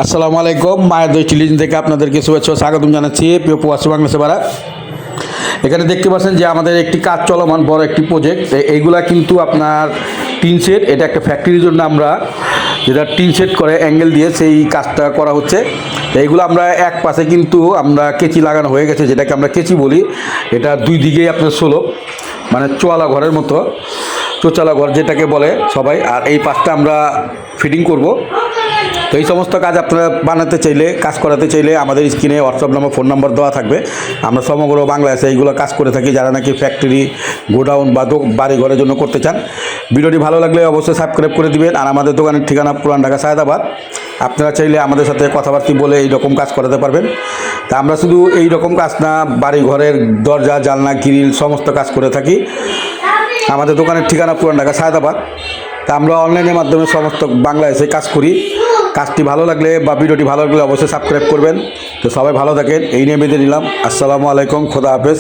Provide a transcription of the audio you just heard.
আসসালামু আলাইকুম। মায়ের দই টেলিভিশন থেকে আপনাদেরকে শুভেচ্ছা ও স্বাগতম জানাচ্ছি। প্রিয় প্রবাসী বাংলা সেবারা, এখানে দেখতে পাচ্ছেন যে আমাদের একটি কাজ চলমান, বড় একটি প্রজেক্ট। এইগুলা কিন্তু আপনার টিন সেট, এটা একটা ফ্যাক্টরির জন্য আমরা যেটা টিন সেট করে অ্যাঙ্গেল দিয়ে সেই কাজটা করা হচ্ছে। এইগুলো আমরা এক পাশে কিন্তু আমরা কেচি লাগানো হয়ে গেছে, যেটাকে আমরা কেচি বলি। এটা দুই দিকেই আপনার ষোলো, মানে চোয়ালা ঘরের মতো, চোচালা ঘর যেটাকে বলে সবাই। আর এই পাশটা আমরা ফিটিং করব। তো এই সমস্ত কাজ আপনারা বানাতে চাইলে, কাজ করাতে চাইলে আমাদের স্ক্রিনে হোয়াটসঅ্যাপ নাম্বার, ফোন নাম্বার দেওয়া থাকবে। আমরা সমগ্র বাংলাদেশে এইগুলো কাজ করে থাকি, যারা নাকি ফ্যাক্টরি, গোডাউন বা বাড়ি ঘরের জন্য করতে চান। ভিডিওটি ভালো লাগলে অবশ্যই সাবস্ক্রাইব করে দিবেন। আর আমাদের দোকানের ঠিকানা পুরান ঢাকা সায়দাবাদ। আপনারা চাইলে আমাদের সাথে কথাবার্তা বলে এই রকম কাজ করাতে পারবেন। তা আমরা শুধু এই রকম কাজ না, বাড়ি ঘরের দরজা, জানলা, গ্রিল সমস্ত কাজ করে থাকি। আমাদের দোকানের ঠিকানা পুরান ঢাকা সায়দাবাদ। তা আমরা অনলাইনের মাধ্যমে সমস্ত বাংলাদেশে কাজ করি। কাজটি ভালো লাগলে বা ভিডিওটি ভালো লাগলে অবশ্যই সাবস্ক্রাইব করবেন। তো সবাই ভালো থাকেন, এই নিয়ে বেঁধে নিলাম। আসসালামু আলাইকুম, খোদা হাফেজ।